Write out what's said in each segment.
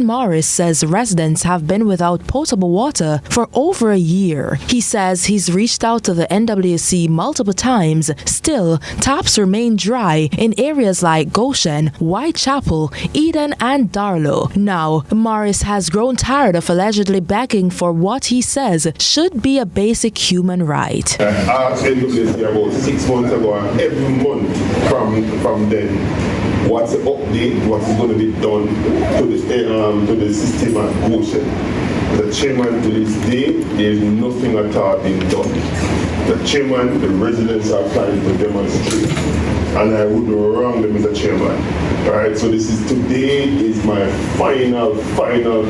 Morris says residents have been without potable water for over a year. He says he's reached out to the NWC multiple times. Still, taps remain dry in areas like Goshen, Whitechapel, Eden, and Darlow. Now, Morris has grown tired of allegedly begging for what he says should be a basic human right. I asked NWC about 6 months ago, and every month from then, what's the update, what is going to be done to the system at Goshen. The chairman to this day, there is nothing at all being done. The chairman, the residents are planning to demonstrate, and I would wrong them as a chairman. Alright, so today is my final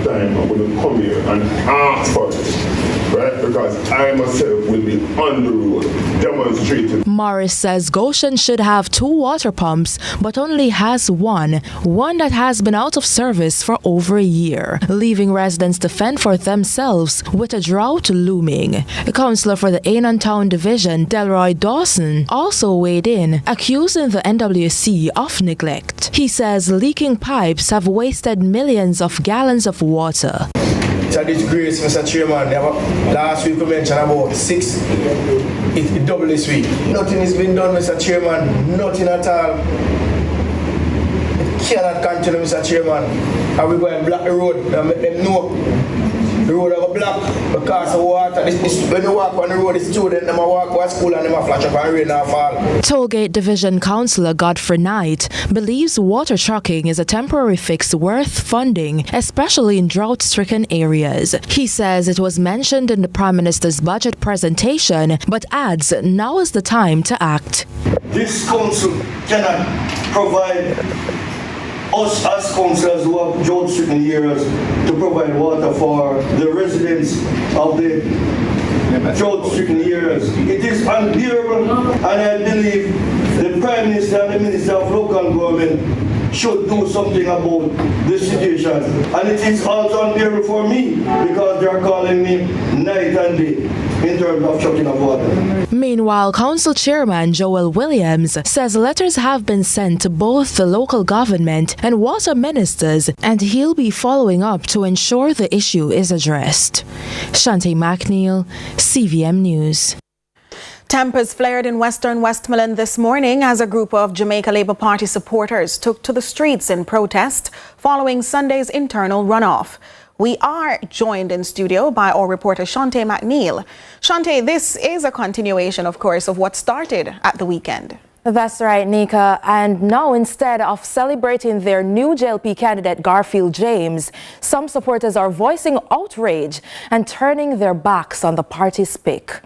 time. I'm going to come here and ask for it, right? Because I myself will be on the road demonstrating. Morris says Goshen should have 2 water pumps, but only has one that has been out of service for over a year, leaving residents to fend for themselves with a drought looming. A councillor for the Annan Town Division, Delroy Dawson, also weighed in, accusing the NWC of neglect. He says leaking pipes have wasted millions of gallons of water. It's a disgrace, Mr. Chairman. Last week we mentioned about 6. It's double this week. Nothing has been done, Mr. Chairman. Nothing at all. It cannot continue, Mr. Chairman. And we go and block the road and make them know. The road are blocked because of water. When you walk on the road, the students them walk to school and them flash up and rain and fall. Tollgate Division Councillor Godfrey Knight believes water trucking is a temporary fix worth funding, especially in drought-stricken areas. He says it was mentioned in the Prime Minister's budget presentation, but adds now is the time to act. This council cannot provide us as councillors who have drought-stricken areas to provide water for the residents of the drought-stricken areas. It is unbearable, and I believe the Prime Minister and the Minister of Local Government should do something about this situation. And it is also unbearable for me because they are calling me night and day in terms of trucking of water. Meanwhile, Council Chairman Joel Williams says letters have been sent to both the local government and water ministers, and he'll be following up to ensure the issue is addressed. Shante McNeil, CVM News. Tempers flared in western Westmoreland this morning as a group of Jamaica Labour Party supporters took to the streets in protest following Sunday's internal runoff. We are joined in studio by our reporter Shante McNeil. Shante, this is a continuation, of course, of what started at the weekend. That's right, Nika. And now, instead of celebrating their new JLP candidate, Garfield James, some supporters are voicing outrage and turning their backs on the party's pick.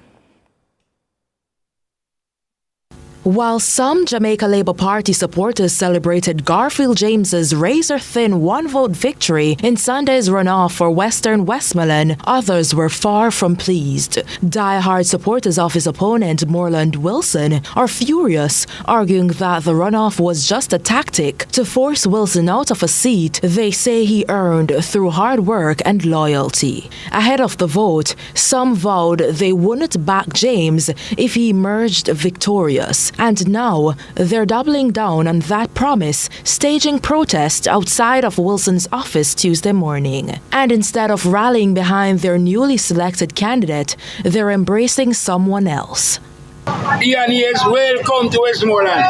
While some Jamaica Labour Party supporters celebrated Garfield James's razor-thin one-vote victory in Sunday's runoff for Western Westmoreland, others were far from pleased. Die-hard supporters of his opponent, Moreland Wilson, are furious, arguing that the runoff was just a tactic to force Wilson out of a seat they say he earned through hard work and loyalty. Ahead of the vote, some vowed they wouldn't back James if he emerged victorious. And now they're doubling down on that promise, staging protests outside of Wilson's office Tuesday morning. And instead of rallying behind their newly selected candidate, they're embracing someone else. Ian, yes, welcome to Westmoreland.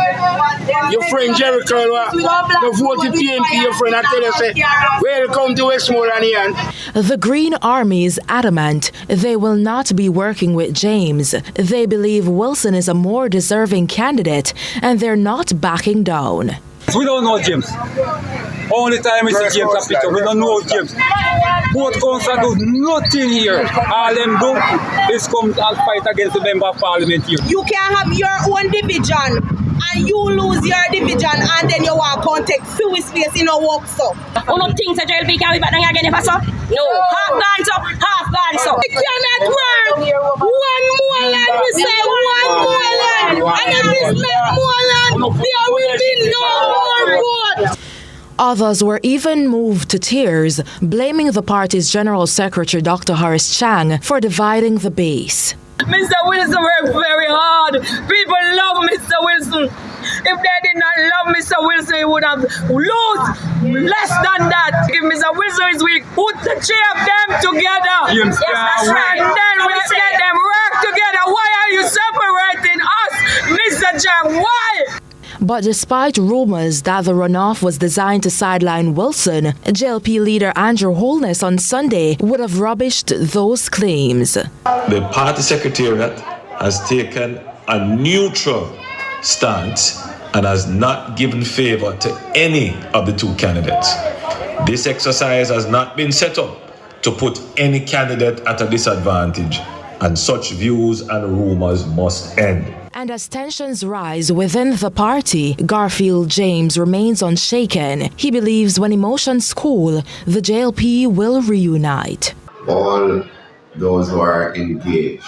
Your friend Jerry Curl, the voted PNP, your friend, I tell you, say, welcome to Westmoreland, Ian. The Green Army is adamant they will not be working with James. They believe Wilson is a more deserving candidate, and they're not backing down. We don't know James. Only time we see James Capito, we don't know James. Both councils do nothing here. All them do is come and fight against the member of parliament here. You can have your own division and you lose your division and then you want to take few space in a work so. One of things that JLP can be back again if I saw? No. Half gone so, half gone so. It cannot work. One more land, we say one more land. And if it's not more land, there will be no more vote. Others were even moved to tears, blaming the party's General Secretary Dr. Horace Chang for dividing the base. Mr. Wilson worked very hard. People love Mr. Wilson. If they did not love Mr. Wilson, he would have lost less than that. If Mr. Wilson is weak, put the three of them together. Yes, that's right. And then we let them work together. Why are you separating us, Mr. Jack? Why? But despite rumors that the runoff was designed to sideline Wilson, JLP leader Andrew Holness on Sunday would have rubbished those claims. The party secretariat has taken a neutral stance and has not given favor to any of the two candidates. This exercise has not been set up to put any candidate at a disadvantage, and such views and rumors must end. And as tensions rise within the party, Garfield James remains unshaken. He believes when emotions cool, the JLP will reunite. All those who are engaged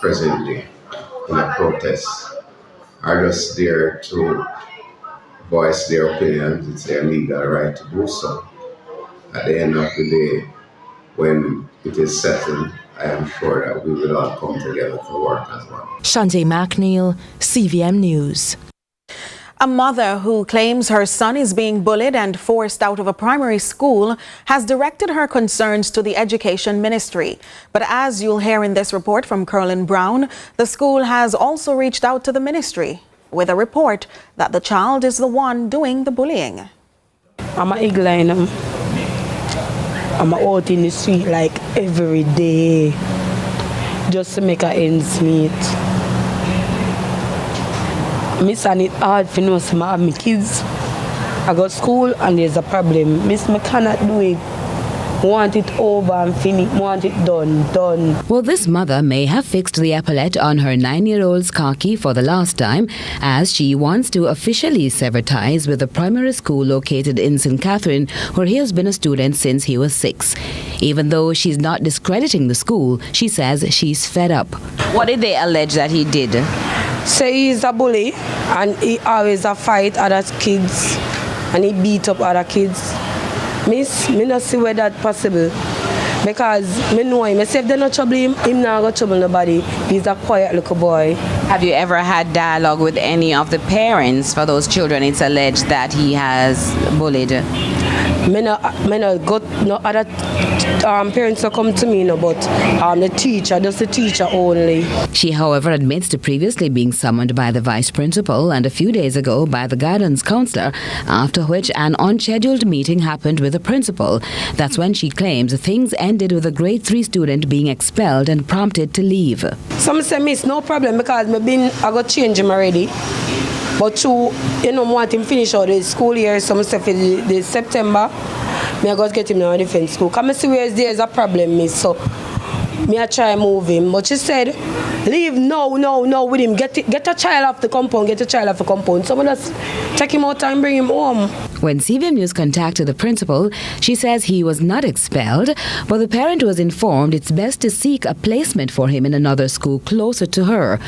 presently in a protest are just there to voice their opinions. It's their legal right to do so. At the end of the day, when it is settled, I am sure that we will all come together to work as one. Shante McNeil, CVM News. A mother who claims her son is being bullied and forced out of a primary school has directed her concerns to the Education Ministry. But as you'll hear in this report from Curlin Brown, the school has also reached out to the ministry with a report that the child is the one doing the bullying. I'm a Igline. I'm out in the street like every day just to make a ends meet. Miss, and it hard for know some of my kids. I go to school and there's a problem. Miss, I cannot do it. Want it over and finish, want it done. Well, this mother may have fixed the epaulette on her 9-year-old's khaki for the last time, as she wants to officially sever ties with the primary school located in St. Catherine, where he has been a student since he was 6. Even though she's not discrediting the school, she says she's fed up. What did they allege that he did? Say he's a bully and he always a fight other kids and he beat up other kids. Miss, me not see where that possible. Because me know him. I say if they not trouble him not go trouble nobody. He's a quiet little boy. Have you ever had dialogue with any of the parents for those children it's alleged that he has bullied? Me no got no other parents to come to me, no, but the teacher, just the teacher only. She, however, admits to previously being summoned by the vice principal and a few days ago by the guidance counselor, after which an unscheduled meeting happened with the principal. That's when she claims things ended with a grade 3 student being expelled and prompted to leave. Some say, miss, no problem, because I got change him already. But to, want him finish out the school year, some say for the September, I got to get him in a different school. Come and see where there's a problem, miss. So, I try move him. But she said, leave no with him. Get a child off the compound, Someone else take him out and bring him home. When CVM News contacted the principal, she says he was not expelled, but the parent was informed it's best to seek a placement for him in another school closer to her.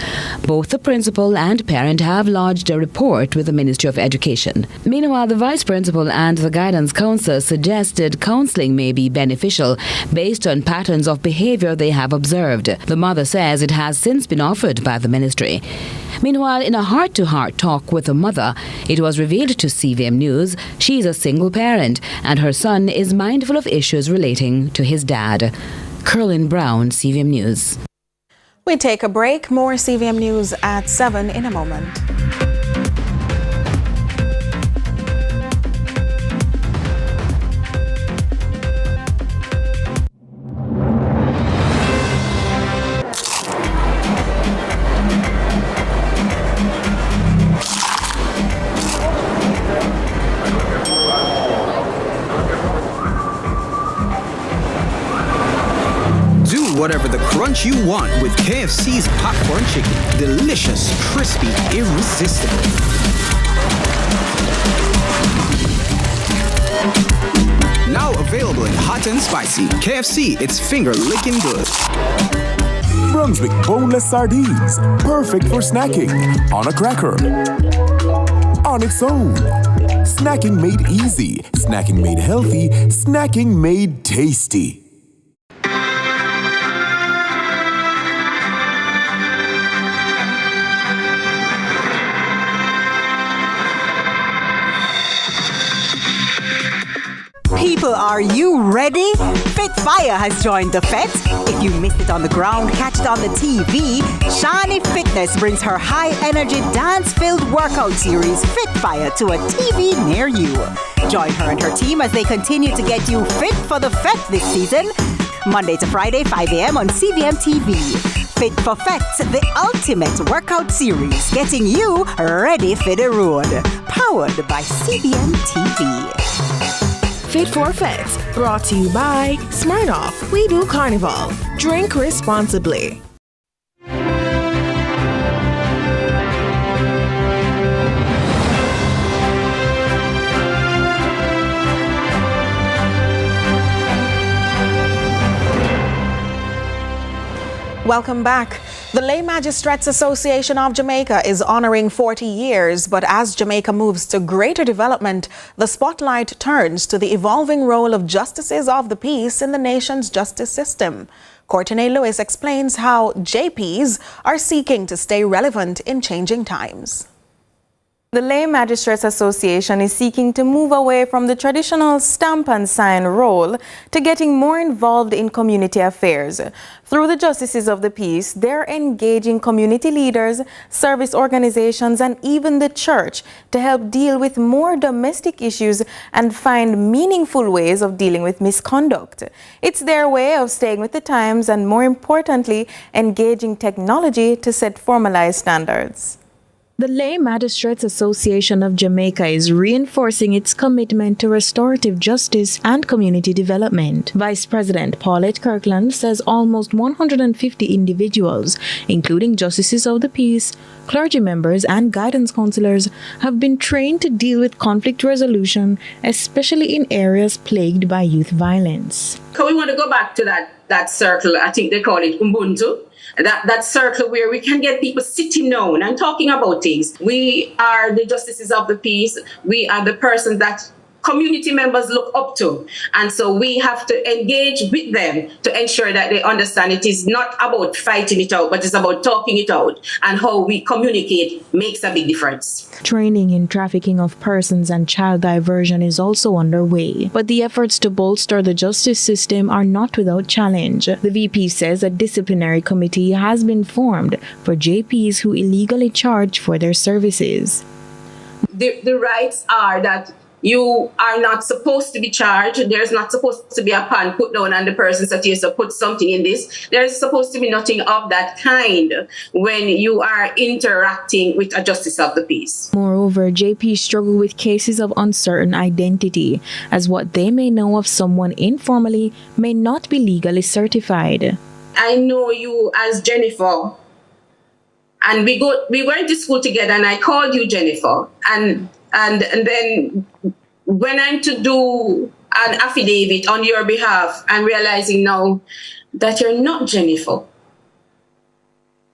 Both the principal and parent have lodged a report with the Ministry of Education. Meanwhile, the vice principal and the guidance counselor suggested counseling may be beneficial based on patterns of behavior they have observed. The mother says it has since been offered by the ministry. Meanwhile, in a heart-to-heart talk with the mother, it was revealed to CVM News she is a single parent and her son is mindful of issues relating to his dad. Curlin Brown, CVM News. We take a break. More CVM News at 7 in a moment. Whatever the crunch you want with KFC's popcorn chicken. Delicious, crispy, irresistible. Now available in hot and spicy. KFC, it's finger-licking good. Brunswick boneless sardines. Perfect for snacking. On a cracker. On its own. Snacking made easy. Snacking made healthy. Snacking made tasty. People, are you ready? Fit Fire has joined the Fet. If you missed it on the ground, catch it on the TV. Shani Fitness brings her high-energy, dance-filled workout series, Fit Fire, to a TV near you. Join her and her team as they continue to get you fit for the Fet this season. Monday to Friday, 5 a.m. on CVM TV. Fit for Fet, the ultimate workout series, getting you ready for the road. Powered by CVM TV. Fit for Fet, brought to you by Smirnoff. We do Carnival. Drink responsibly. Welcome back. The Lay Magistrates Association of Jamaica is honoring 40 years, but as Jamaica moves to greater development, the spotlight turns to the evolving role of justices of the peace in the nation's justice system. Courtney Lewis explains how JPs are seeking to stay relevant in changing times. The Lay Magistrates Association is seeking to move away from the traditional stamp and sign role to getting more involved in community affairs. Through the Justices of the Peace, they're engaging community leaders, service organizations, and even the church to help deal with more domestic issues and find meaningful ways of dealing with misconduct. It's their way of staying with the times and, more importantly, engaging technology to set formalized standards. The Lay Magistrates Association of Jamaica is reinforcing its commitment to restorative justice and community development. Vice President Paulette Kirkland says almost 150 individuals, including justices of the peace, clergy members, and guidance counselors, have been trained to deal with conflict resolution, especially in areas plagued by youth violence. So we want to go back to that circle, I think they call it Ubuntu. That circle where we can get people sitting down and talking about things. We are the justices of the peace. We are the person that community members look up to. And so we have to engage with them to ensure that they understand it is not about fighting it out, but it's about talking it out. And how we communicate makes a big difference. Training in trafficking of persons and child diversion is also underway. But the efforts to bolster the justice system are not without challenge. The VP says a disciplinary committee has been formed for JPs who illegally charge for their services. The rights are that you are not supposed to be charged. There's not supposed to be a pan put down on the person that you to put something in this. There's supposed to be nothing of that kind when you are interacting with a justice of the peace. Moreover, JPs struggle with cases of uncertain identity, as what they may know of someone informally may not be legally certified. I know you as Jennifer, and we went to school together, and I called you Jennifer, and then when I'm to do an affidavit on your behalf, I'm realizing now that you're not Jennifer.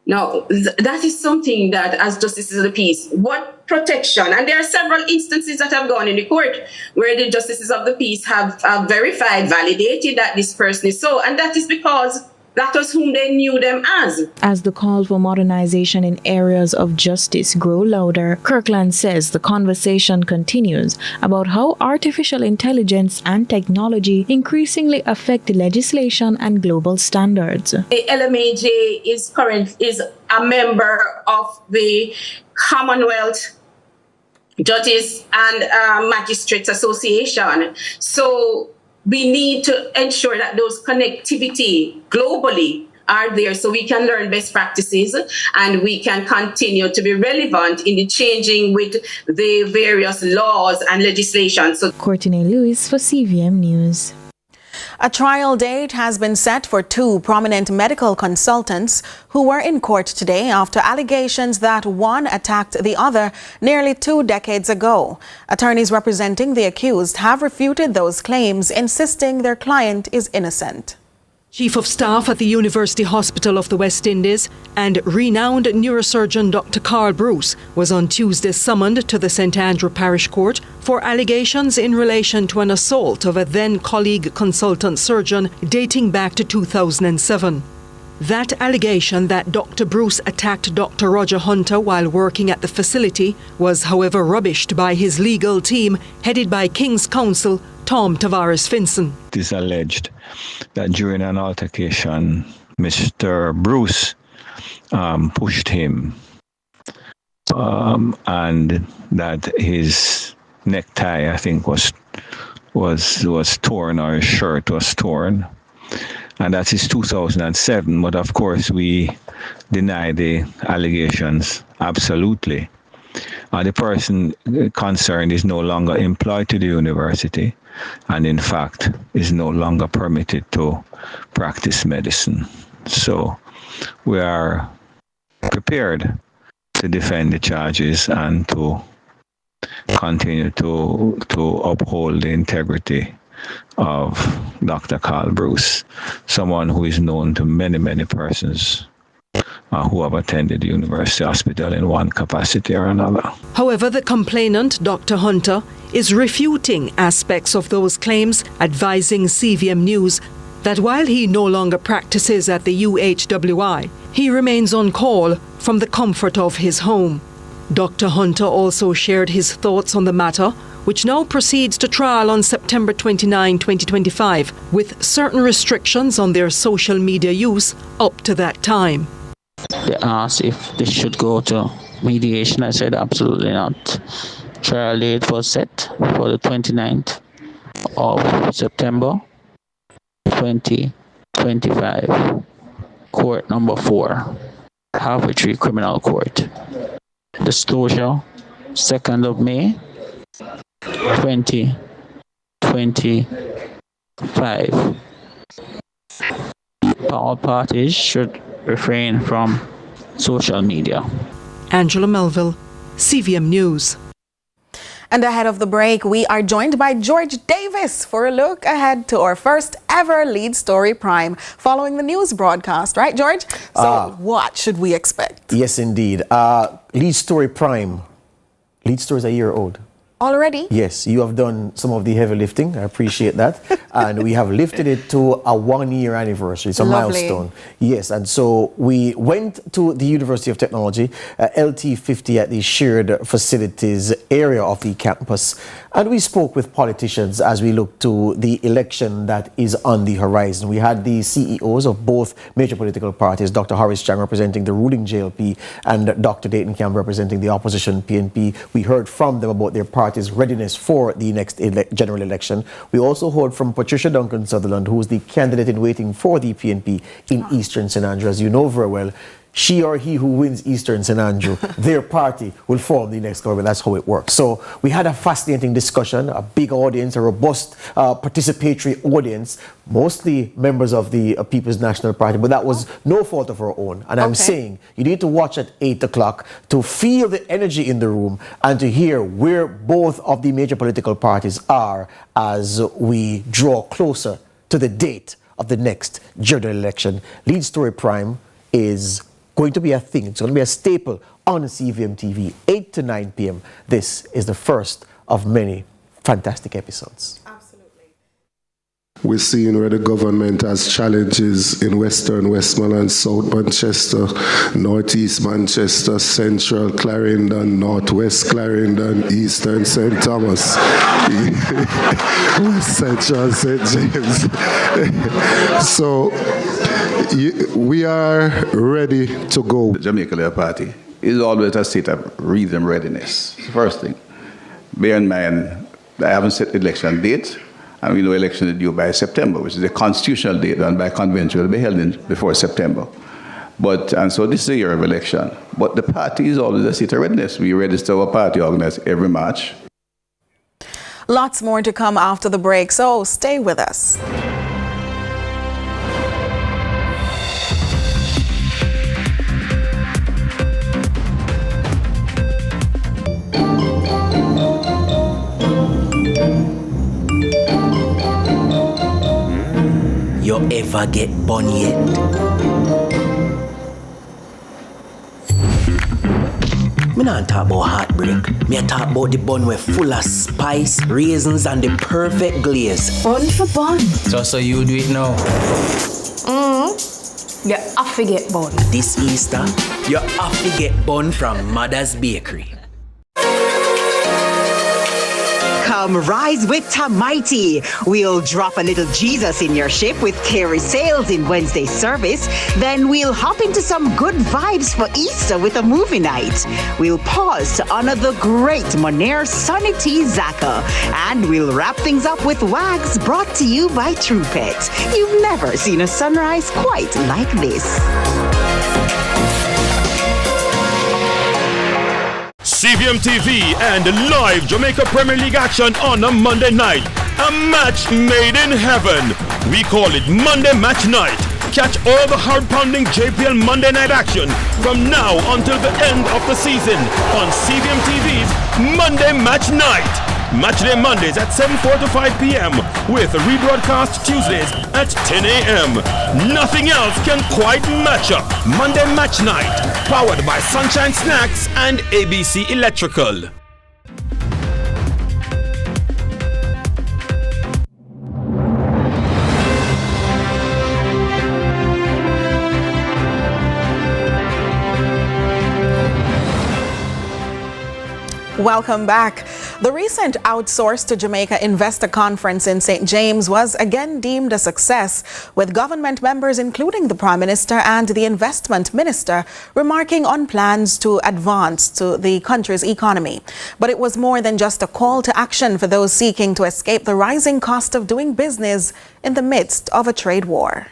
Now, that is something that, as justices of the peace, what protection, and there are several instances that have gone in the court where the justices of the peace have verified, validated that this person is so, and that is because that was whom they knew them as. As the call for modernization in areas of justice grow louder, Kirkland says the conversation continues about how artificial intelligence and technology increasingly affect legislation and global standards. The LMAJ is a member of the Commonwealth Judges and Magistrates Association. So we need to ensure that those connectivity globally are there so we can learn best practices and we can continue to be relevant in the changing with the various laws and legislation. So, Courtney Lewis for CVM News. A trial date has been set for two prominent medical consultants who were in court today after allegations that one attacked the other nearly 2 decades ago. Attorneys representing the accused have refuted those claims, insisting their client is innocent. Chief of Staff at the University Hospital of the West Indies and renowned neurosurgeon Dr. Carl Bruce was on Tuesday summoned to the St. Andrew Parish Court for allegations in relation to an assault of a then-colleague consultant surgeon dating back to 2007. That allegation that Dr. Bruce attacked Dr. Roger Hunter while working at the facility was, however, rubbished by his legal team, headed by King's Counsel Tom Tavares-Finson. It is alleged that during an altercation, Mr. Bruce pushed him and that his necktie, I think, was torn, or his shirt was torn. And that is 2007, but of course we deny the allegations absolutely. The person concerned is no longer employed to the university and in fact is no longer permitted to practice medicine. So we are prepared to defend the charges and to continue to uphold the integrity of Dr. Carl Bruce, someone who is known to many, many persons who have attended the University Hospital in one capacity or another. However, the complainant, Dr. Hunter, is refuting aspects of those claims, advising CVM News that while he no longer practices at the UHWI, he remains on call from the comfort of his home. Dr. Hunter also shared his thoughts on the matter, which now proceeds to trial on September 29, 2025, with certain restrictions on their social media use up to that time. They asked if this should go to mediation. I said absolutely not. Trial date was set for the 29th of September 2025. Court number 4, Harvard Tree Criminal Court. Disclosure 2nd of May 2025. All parties should refrain from social media. Angela Melville, CVM News. And ahead of the break, we are joined by George Davis for a look ahead to our first ever Lead Story Prime following the news broadcast. Right, George? So what should we expect? Yes, indeed. Lead Story Prime. Lead Story is a year old. Already? Yes, you have done some of the heavy lifting. I appreciate that. And we have lifted it to a 1-year anniversary. It's a milestone. Yes, and so we went to the University of Technology, LT50 at the shared facilities area of the campus. And we spoke with politicians as we look to the election that is on the horizon. We had the CEOs of both major political parties, Dr. Horace Chang representing the ruling JLP and Dr. Dayton Campbell representing the opposition PNP. We heard from them about their party's readiness for the next general election. We also heard from Patricia Duncan Sutherland, who is the candidate in waiting for the PNP in Eastern St. Andrew. As you know very well, she or he who wins Eastern St. Andrew, their party will form the next government. That's how it works. So we had a fascinating discussion, a big audience, a robust participatory audience, mostly members of the People's National Party, but that was no fault of our own. And I'm saying you need to watch at 8 o'clock to feel the energy in the room and to hear where both of the major political parties are as we draw closer to the date of the next general election. Lead Story Prime is going to be a thing. It's going to be a staple on CVM TV, 8 to 9 p.m. This is the first of many fantastic episodes. We're seeing where the government has challenges in Western Westmoreland, South Manchester, Northeast Manchester, Central Clarendon, Northwest Clarendon, Eastern St. Thomas, West Central St. James. So we are ready to go. The Jamaica Labour Party is always a state of rhythm readiness. First thing. Bear in mind, I haven't set the election date, and we know election is due by September, which is a constitutional date, and by convention will be held before September. And so this is a year of election. But the party is always a state of readiness. We register our party organized every March. Lots more to come after the break, so stay with us. You ever get bun yet? Me not talk about heartbreak. Me a talk about the bun with full of spice, raisins and the perfect glaze. Bun for bun. So you do it now. You have to get bun. This Easter, you have to get bun from Mother's Bakery. Come rise with Tamighty. We'll drop a little Jesus in your ship with Carey Sales in Wednesday service. Then we'll hop into some good vibes for Easter with a movie night. We'll pause to honor the great Monair Sonny T. Zaka. And we'll wrap things up with Wags brought to you by True Pet. You've never seen a sunrise quite like this. CVM TV and live Jamaica Premier League action on a Monday night. A match made in heaven. We call it Monday Match Night. Catch all the hard-pounding JPL Monday night action from now until the end of the season on CVM TV's Monday Match Night. Matchday Mondays at 7:45 to 5 p.m. with rebroadcast Tuesdays at 10 a.m. Nothing else can quite match up. Monday Match Night, powered by Sunshine Snacks and ABC Electrical. Welcome back. The recent Outsource to Jamaica Investor Conference in St. James was again deemed a success, with government members including the Prime Minister and the Investment Minister remarking on plans to advance to the country's economy. But it was more than just a call to action for those seeking to escape the rising cost of doing business in the midst of a trade war.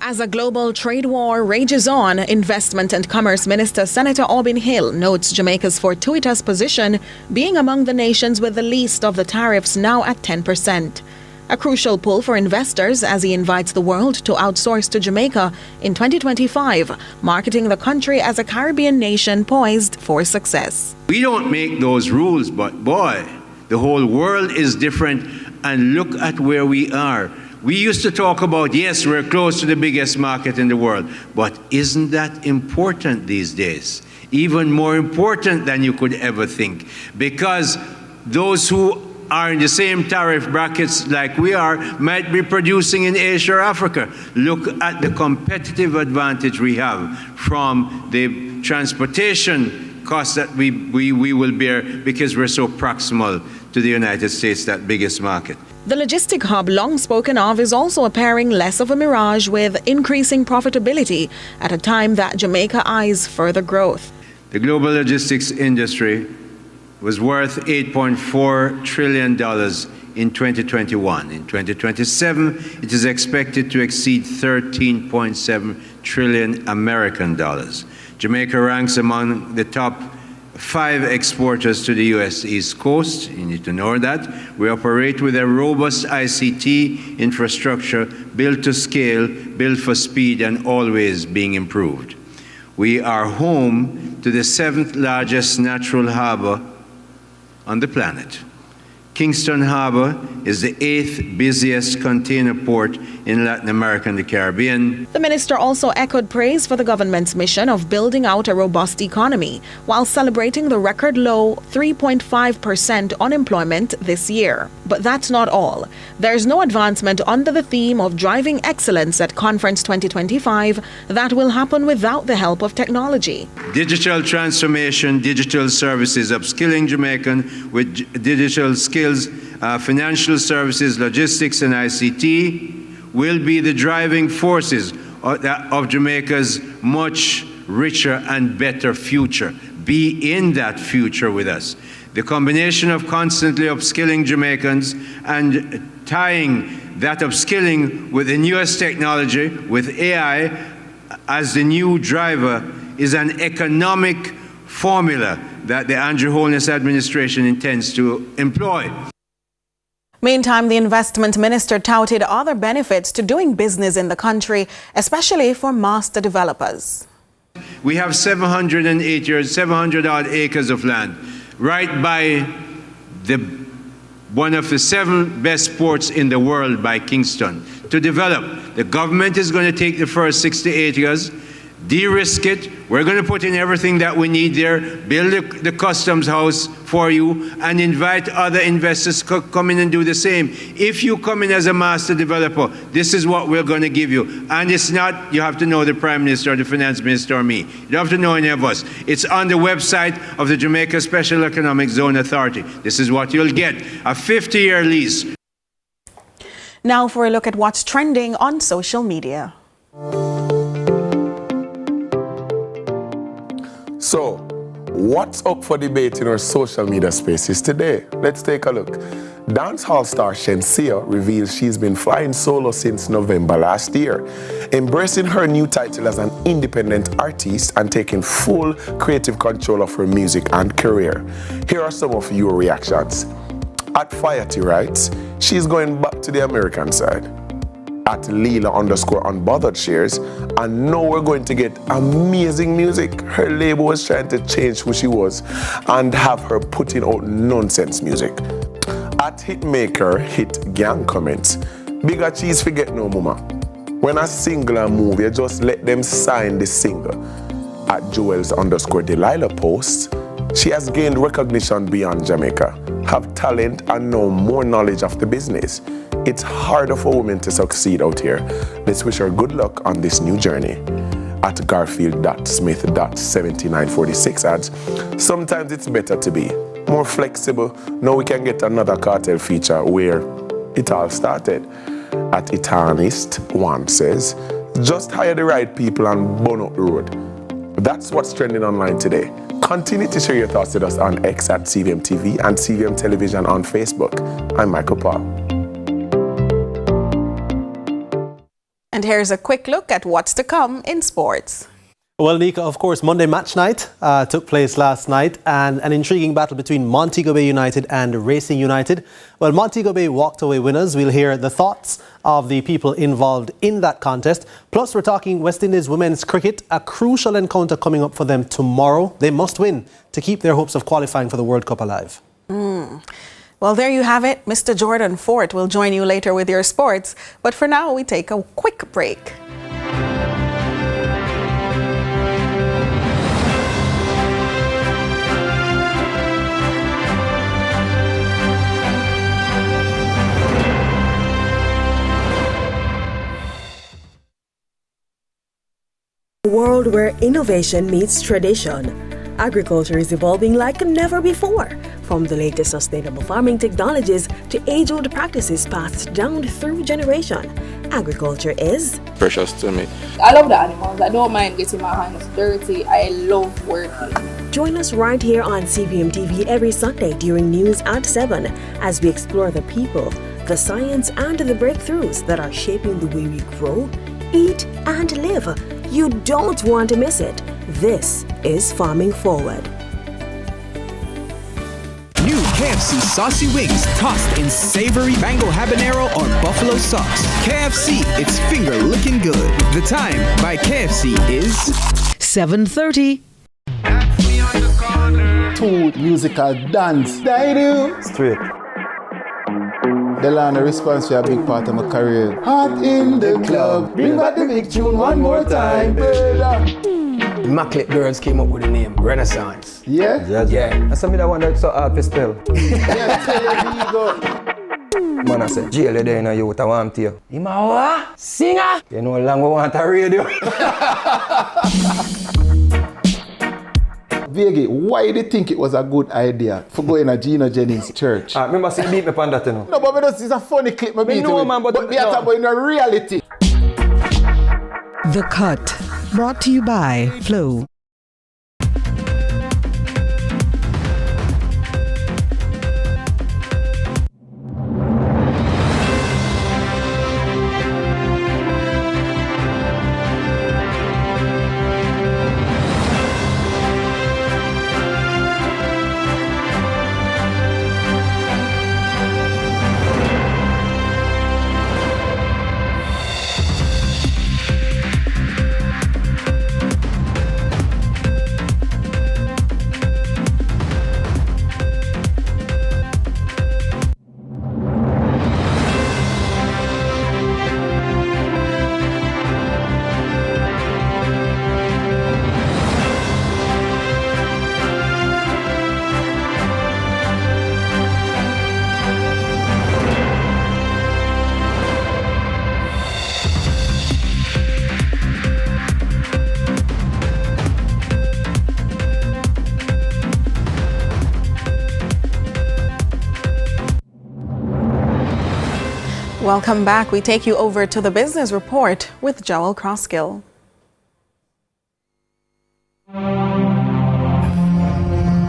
As a global trade war rages on, Investment and Commerce Minister Senator Aubin Hill notes Jamaica's fortuitous position being among the nations with the least of the tariffs, now at 10%. A crucial pull for investors as he invites the world to outsource to Jamaica in 2025, marketing the country as a Caribbean nation poised for success. We don't make those rules, but boy, the whole world is different, and look at where we are. We used to talk about, yes, we're close to the biggest market in the world, but isn't that important these days? Even more important than you could ever think, because those who are in the same tariff brackets like we are might be producing in Asia or Africa. Look at the competitive advantage we have from the transportation costs that we will bear because we're so proximal to the United States, that biggest market. The logistic hub long spoken of is also appearing less of a mirage, with increasing profitability at a time that Jamaica eyes further growth. The global logistics industry was worth $8.4 trillion in 2021. In 2027, it is expected to exceed 13.7 trillion American dollars. Jamaica ranks among the top 5 exporters to the U.S. East Coast. You need to know that. We operate with a robust ICT infrastructure built to scale, built for speed, and always being improved. We are home to the 7th largest natural harbor on the planet. Kingston Harbor is the 8th busiest container port in Latin America and the Caribbean. The minister also echoed praise for the government's mission of building out a robust economy, while celebrating the record low 3.5% unemployment this year. But that's not all. There's no advancement under the theme of driving excellence at Conference 2025 that will happen without the help of technology. Digital transformation, digital services, upskilling Jamaican with digital skills, financial services, logistics, and ICT will be the driving forces of Jamaica's much richer and better future. Be in that future with us. The combination of constantly upskilling Jamaicans and tying that upskilling with the newest technology, with AI as the new driver, is an economic formula that the Andrew Holness administration intends to employ. Meantime, the investment minister touted other benefits to doing business in the country, especially for master developers. We have 700 odd acres of land right by one of the 7 best ports in the world, by Kingston, to develop. The government is going to take the first 60 acres. de-risk it. We're going to put in everything that we need there, build the customs house for you, and invite other investors to come in and do the same. If you come in as a master developer, this is what we're going to give you. And it's not, you have to know the Prime Minister or the Finance Minister or me. You don't have to know any of us. It's on the website of the Jamaica Special Economic Zone Authority. This is what you'll get, a 50-year lease. Now for a look at what's trending on social media. So, what's up for debate in our social media spaces today? Let's take a look. Dancehall star Shenseea reveals she's been flying solo since November last year, embracing her new title as an independent artist and taking full creative control of her music and career. Here are some of your reactions. At Fiati writes, she's going back to the American side. At Leela_unbothered shares, and now we're going to get amazing music. Her label was trying to change who she was and have her putting out nonsense music. At Hitmaker Hit Gang comments, bigger cheese forget no mama. When a single move, you just let them sign the single. At Joels_Delilah posts, she has gained recognition beyond Jamaica, have talent and know more knowledge of the business. It's harder for women to succeed out here. Let's wish her good luck on this new journey. At Garfield.Smith.7946 adds, sometimes it's better to be more flexible. Now we can get another cartel feature where it all started. At Etanist1 says, just hire the right people and burn up the road. That's what's trending online today. Continue to share your thoughts with us on X at CVM TV and CVM Television on Facebook. I'm Michael Paul. And here's a quick look at what's to come in sports. Well, Nika, of course, Monday match night took place last night, and an intriguing battle between Montego Bay United and Racing United. Well, Montego Bay walked away winners. We'll hear the thoughts of the people involved in that contest. Plus, we're talking West Indies women's cricket, a crucial encounter coming up for them tomorrow. They must win to keep their hopes of qualifying for the World Cup alive. Well, there you have it. Mr. Jordan Fort will join you later with your sports. But for now, we take a quick break. A world where innovation meets tradition. Agriculture is evolving like never before. From the latest sustainable farming technologies to age-old practices passed down through generation, agriculture is precious to me. I love the animals. I don't mind getting my hands dirty. I love working. Join us right here on CVM TV every Sunday during news at 7 as we explore the people, the science, and the breakthroughs that are shaping the way we grow, eat, and live. You don't want to miss it. This is Farming Forward. New KFC saucy wings tossed in savory mango habanero or buffalo sauce. KFC, it's finger looking good. The time by KFC is 7:30. Two musical dance. They do. Straight. The line of response to a big part of my career. Hot in the club. Bring back the big tune one more time. Immaculate Girls came up with the name Renaissance. Yeah? Yeah. That's something that one that's so hard to spell. Yeah, there you go. Man, I said, jail there in a youth, I want to you. Him a what? Singer? You know how long we want a radio. Vegi, why do you think it was a good idea for going to Gino Jennings' church? Remember, see, beat me on that, you know. No, but it's a funny clip. Me know, man, but we are talking about in a reality. The Cut, brought to you by Flow. Welcome back. We take you over to the Business Report with Joel Crosskill.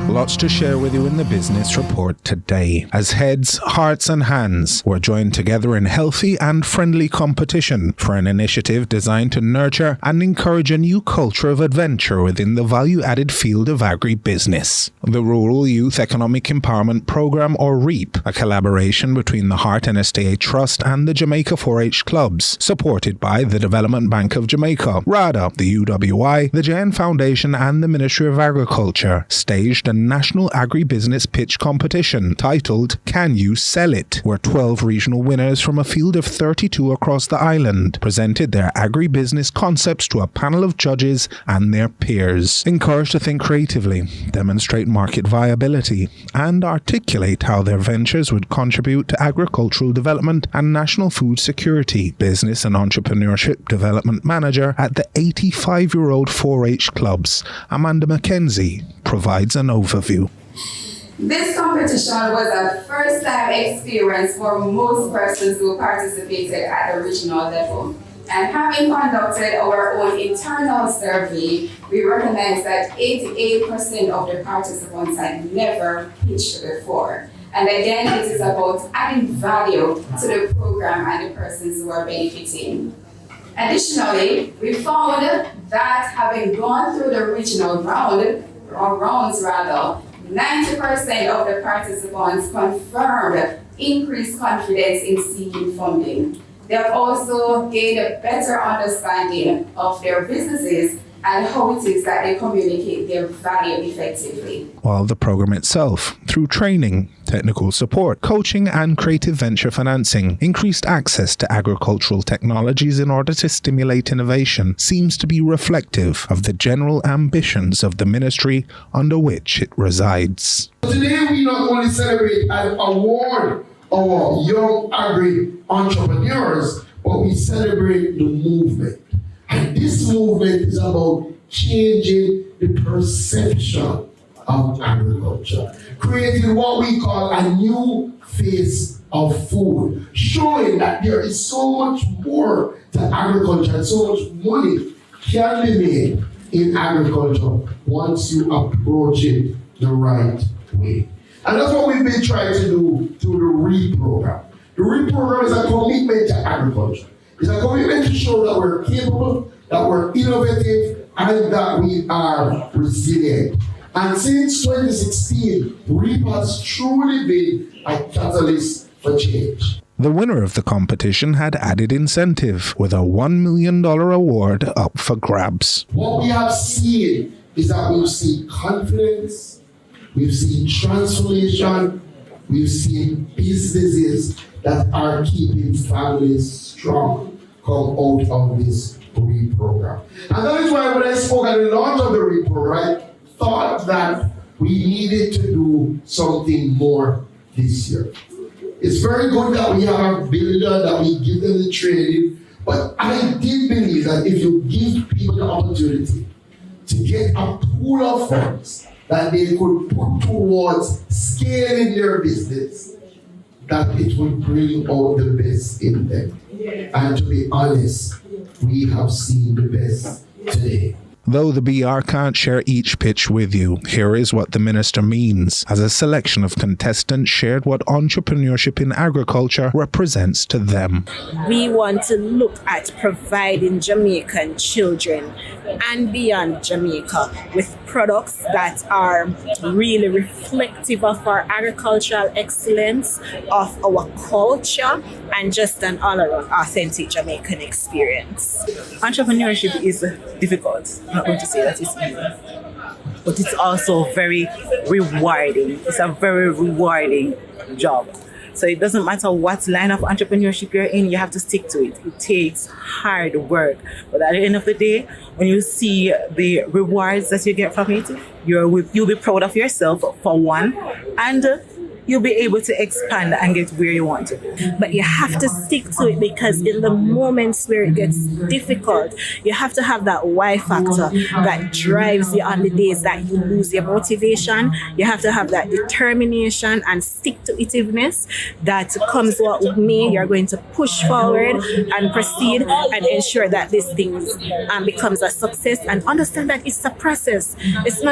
Lots to share with you in the Business Report today, as heads, hearts and hands were joined together in healthy and friendly competition for an initiative designed to nurture and encourage a new culture of adventure within the value-added field of agribusiness. The Rural Youth Economic Empowerment Programme, or REAP, a collaboration between the Heart NSTA Trust and the Jamaica 4-H clubs, supported by the Development Bank of Jamaica, RADA, the UWI, the JN Foundation and the Ministry of Agriculture, staged a national agribusiness pitch competition titled Can You Sell It?, where 12 regional winners from a field of 32 across the island presented their agribusiness concepts to a panel of judges and their peers, encouraged to think creatively, demonstrate market viability, and articulate how their ventures would contribute to agricultural development and national food security. Business and Entrepreneurship Development Manager at the 85-year-old 4-H clubs, Amanda McKenzie, provides an overview. This competition was a first-time experience for most persons who participated at the regional level. And having conducted our own internal survey, we recognize that 88% of the participants had never pitched before. And again, it is about adding value to the program and the persons who are benefiting. Additionally, we found that having gone through the regional rounds, 90% of the participants confirmed increased confidence in seeking funding. They have also gained a better understanding of their businesses and how it is that they communicate their value effectively. While the program itself, through training, technical support, coaching and creative venture financing, increased access to agricultural technologies in order to stimulate innovation, seems to be reflective of the general ambitions of the ministry under which it resides. Today we not only celebrate and award our young agri-entrepreneurs, but we celebrate the movement. And this movement is about changing the perception of agriculture, creating what we call a new face of food, showing that there is so much more to agriculture and so much money can be made in agriculture once you approach it the right way. And that's what we've been trying to do through the REAP program. The REAP program is a commitment to agriculture. It's a commitment to show that we're capable, that we're innovative, and that we are resilient. And since 2016, REAP has truly been a catalyst for change. The winner of the competition had added incentive, with a $1 million award up for grabs. What we have seen is that we've seen confidence, we've seen transformation, we've seen businesses that are keeping families strong come out of this REAP program. And that is why when I spoke at the launch of the REAP program, I thought that we needed to do something more this year. It's very good that we have a builder, that we give them the training, but I did believe that if you give people the opportunity to get a pool of funds that they could put towards scaling their business, that it would bring out the best in them. And to be honest, we have seen the best today. Though the BR can't share each pitch with you, here is what the minister means, as a selection of contestants shared what entrepreneurship in agriculture represents to them. We want to look at providing Jamaican children and beyond Jamaica with products that are really reflective of our agricultural excellence, of our culture, and just an all-around authentic Jamaican experience. Entrepreneurship is difficult. I'm not going to say that it's easy, but it's also very rewarding. It's a very rewarding job. So it doesn't matter what line of entrepreneurship you're in, you have to stick to it. It takes hard work. But at the end of the day, when you see the rewards that you get from it, you'll be proud of yourself for one, and you'll be able to expand and get where you want to be. But you have to stick to it, because in the moments where it gets difficult, you have to have that why factor that drives you on the days that you lose your motivation. You have to have that determination and stick-to-itiveness that comes what may. You're going to push forward and proceed and ensure that this thing becomes a success, and understand that it's a process. It's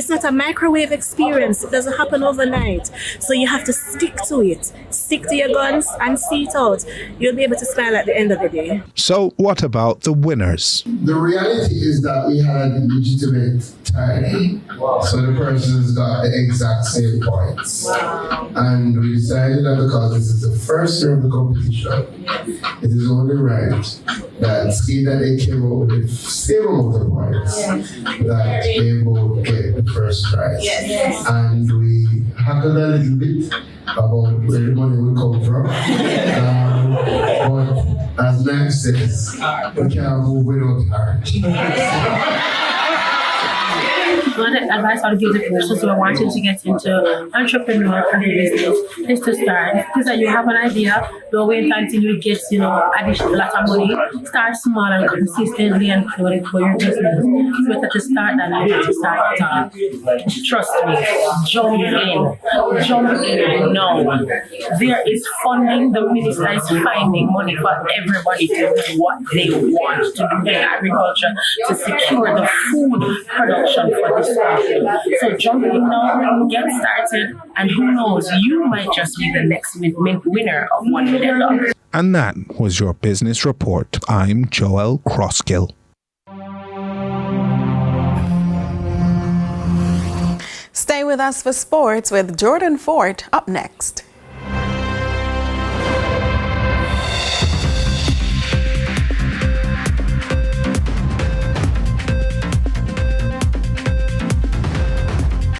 not a microwave experience. It doesn't happen overnight. So you have to stick to it. Stick to your guns and see it out. You'll be able to smile at the end of the day. So what about the winners? The reality is that we had legitimate tie. So the persons got the exact same points. And we decided that because this is the first year of the competition, it is only right that see that they came up with the same amount of points, that they both get the first prize. And we haggled a little bit about where the money will come from. But as Max says, we can't move without her. One advice I would give the persons who are wanting to get into entrepreneur business is to start. Because you have an idea, don't wait until you get, additional lot of money. Start small and consistently and grow your business. It's better to start than later to start. Trust me, jump in now. There is funding. The minister is finding money for everybody to do what they want to do in agriculture to secure the food production for this country. So jump in now, get started, and who knows, you might just be the next winner of $1 million. And that was your business report. I'm Joel Crosskill. Stay with us for sports with Jordan Fort up next.